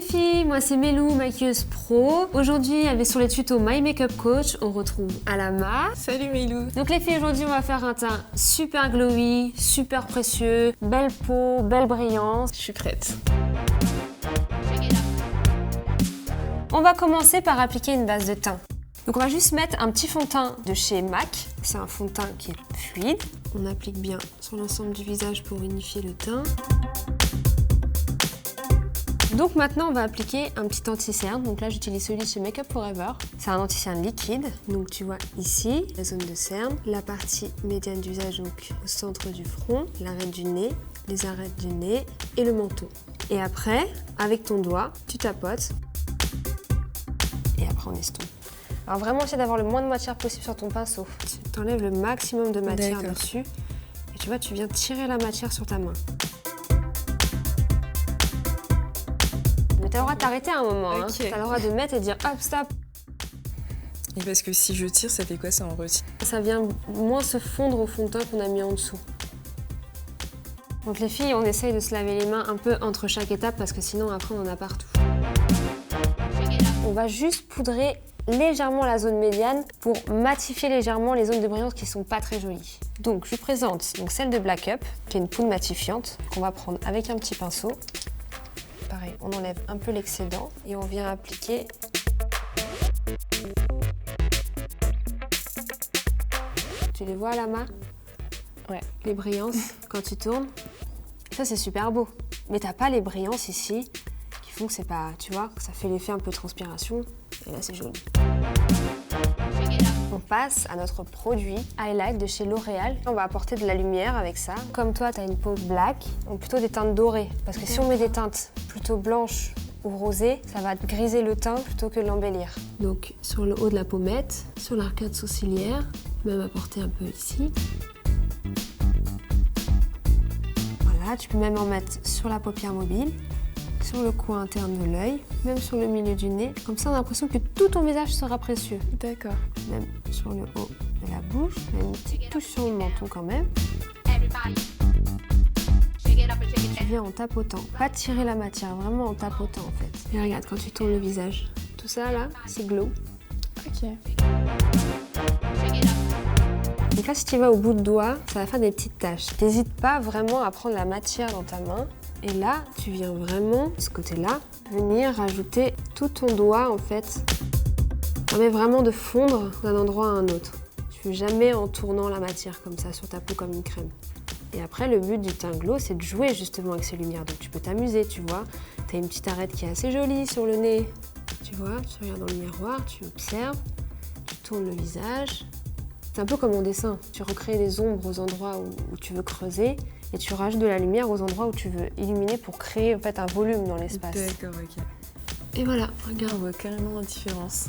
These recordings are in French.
filles, moi c'est Mélou, maquilleuse pro. Aujourd'hui, avec sur les tutos My Makeup Coach, on retrouve Alama. Salut Mélou. Donc les filles, aujourd'hui on va faire un teint super glowy, super précieux, belle peau, belle brillance. Je suis prête. On va commencer par appliquer une base de teint. Donc on va juste mettre un petit fond de teint de chez MAC. C'est un fond de teint qui est fluide. On applique bien sur l'ensemble du visage pour unifier le teint. Donc maintenant on va appliquer un petit anti-cerne. Donc là j'utilise celui de chez Make Up For Ever. C'est un anti-cerne liquide. Donc tu vois ici la zone de cerne, la partie médiane du visage, donc au centre du front, l'arête du nez, les arêtes du nez et le menton. Et après, avec ton doigt, tu tapotes et après on estompe. Alors vraiment essaie d'avoir le moins de matière possible sur ton pinceau. Tu enlèves le maximum de matière dessus et tu vois, tu viens tirer la matière sur ta main. Mais tu as le droit de t'arrêter à un moment, hein. Tu as le droit de mettre et de dire hop, stop. Et parce que si je tire, ça fait quoi? Ça en retire? Ça vient moins se fondre au fond de teint qu'on a mis en dessous. Donc les filles, on essaye de se laver les mains un peu entre chaque étape parce que sinon après on en a partout. On va juste poudrer légèrement la zone médiane pour matifier légèrement les zones de brillance qui sont pas très jolies. Donc je vous présente celle de Black Up, qui est une poudre matifiante qu'on va prendre avec un petit pinceau. Pareil, on enlève un peu l'excédent et on vient appliquer. Tu les vois à la main? Ouais. Les brillances quand tu tournes. Ça c'est super beau. Mais t'as pas les brillances ici qui font que c'est pas, tu vois, que ça fait l'effet un peu transpiration. Et là c'est joli. On passe à notre produit Highlight de chez L'Oréal. On va apporter de la lumière avec ça. Comme toi, tu as une peau black, ou plutôt des teintes dorées. Parce que si on met des teintes plutôt blanches ou rosées, ça va griser le teint plutôt que l'embellir. Donc sur le haut de la pommette, sur l'arcade sourcilière, même apporter un peu ici. Voilà, tu peux même en mettre sur la paupière mobile, sur le coin interne de l'œil, même sur le milieu du nez. Comme ça, on a l'impression que tout ton visage sera précieux. D'accord. Même sur le haut de la bouche, une petite touche sur le menton quand même. Tu viens en tapotant, pas tirer la matière, vraiment en tapotant en fait. Et regarde, quand tu tournes le visage, tout ça là, c'est glow. Ok. Donc là, si tu vas au bout de doigt, ça va faire des petites taches. N'hésite pas vraiment à prendre la matière dans ta main. Et là, tu viens vraiment, de ce côté-là, venir rajouter tout ton doigt en fait. Ça permet vraiment de fondre d'un endroit à un autre. Tu fais jamais en tournant la matière comme ça sur ta peau comme une crème. Et après, le but du teint glow, c'est de jouer justement avec ces lumières. Donc tu peux t'amuser, tu vois. Tu as une petite arête qui est assez jolie sur le nez. Tu vois, tu regardes dans le miroir, tu observes, tu tournes le visage. C'est un peu comme en dessin. Tu recrées des ombres aux endroits où tu veux creuser et tu rajoutes de la lumière aux endroits où tu veux illuminer pour créer en fait un volume dans l'espace. D'accord, ok. Et voilà, regarde. On voit carrément la différence.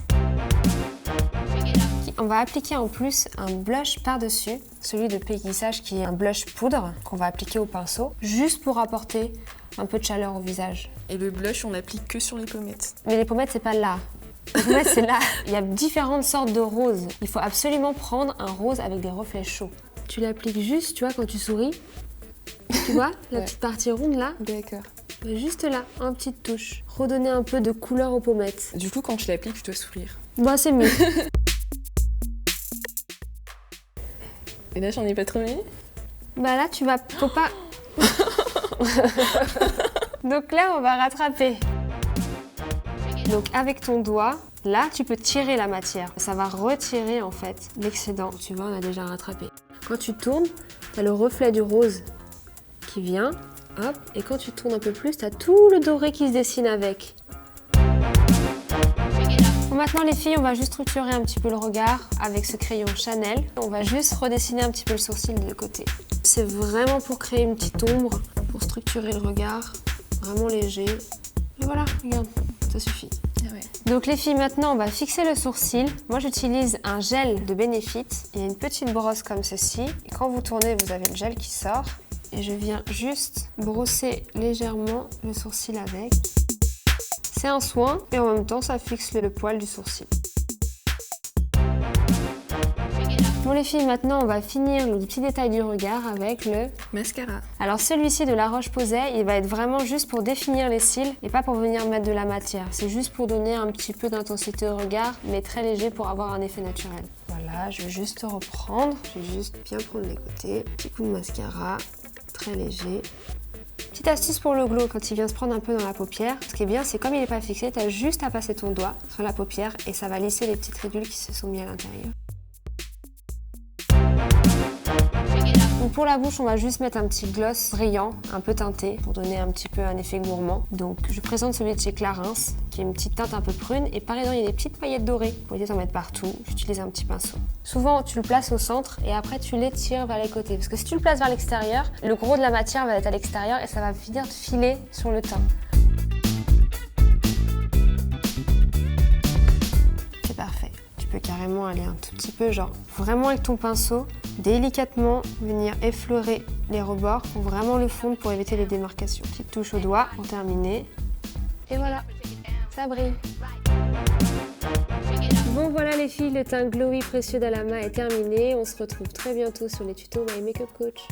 On va appliquer en plus un blush par-dessus, celui de Peggy Sage qui est un blush poudre qu'on va appliquer au pinceau, juste pour apporter un peu de chaleur au visage. Et le blush, on l'applique que sur les pommettes. Mais les pommettes, c'est pas là. Les pommettes, c'est là. Il y a différentes sortes de roses. Il faut absolument prendre un rose avec des reflets chauds. Tu l'appliques juste, tu vois, quand tu souris. Tu vois, la petite partie ronde là. D'accord. Juste là, en petite touche. Redonner un peu de couleur aux pommettes. Du coup, quand tu l'appliques, tu dois sourire. Bah, c'est mieux. Et là, j'en ai pas trop mis. Bah là, faut pas... Donc là, on va rattraper. Donc avec ton doigt, là, tu peux tirer la matière. Ça va retirer en fait l'excédent. Tu vois, on a déjà rattrapé. Quand tu tournes, tu as le reflet du rose qui vient, hop, et quand tu tournes un peu plus, tu as tout le doré qui se dessine avec. Bon, maintenant les filles, on va juste structurer un petit peu le regard avec ce crayon Chanel. On va juste redessiner un petit peu le sourcil de côté. C'est vraiment pour créer une petite ombre, pour structurer le regard, vraiment léger. Et voilà, regarde, ça suffit. Ah ouais. Donc les filles, maintenant on va fixer le sourcil. Moi j'utilise un gel de Benefit. Il y a une petite brosse comme ceci. Et quand vous tournez, vous avez le gel qui sort. Et je viens juste brosser légèrement le sourcil avec. C'est un soin et en même temps ça fixe le poil du sourcil. Bon les filles, maintenant, on va finir le petit détail du regard avec le mascara. Alors celui-ci de La Roche-Posay, il va être vraiment juste pour définir les cils et pas pour venir mettre de la matière. C'est juste pour donner un petit peu d'intensité au regard, mais très léger pour avoir un effet naturel. Voilà, je vais juste reprendre. Je vais juste bien prendre les côtés. Petit coup de mascara, très léger. Petite astuce pour le glow, quand il vient se prendre un peu dans la paupière, ce qui est bien, c'est comme il n'est pas fixé, tu as juste à passer ton doigt sur la paupière et ça va lisser les petites ridules qui se sont mises à l'intérieur. Donc pour la bouche, on va juste mettre un petit gloss brillant, un peu teinté, pour donner un petit peu un effet gourmand. Donc je présente celui de chez Clarins, qui est une petite teinte un peu prune, et par exemple il y a des petites paillettes dorées. Vous pouvez en mettre partout, j'utilise un petit pinceau. Souvent tu le places au centre et après tu l'étires vers les côtés, parce que si tu le places vers l'extérieur, le gros de la matière va être à l'extérieur et ça va venir te filer sur le teint. C'est parfait. Tu peux carrément aller un tout petit peu, genre vraiment avec ton pinceau, délicatement venir effleurer les rebords pour vraiment le fondre pour éviter les démarcations. Petite touche au doigt pour terminer. Et voilà, ça brille. Bon voilà les filles, le teint glowy précieux d'Alama est terminé. On se retrouve très bientôt sur les tutos My Makeup Coach.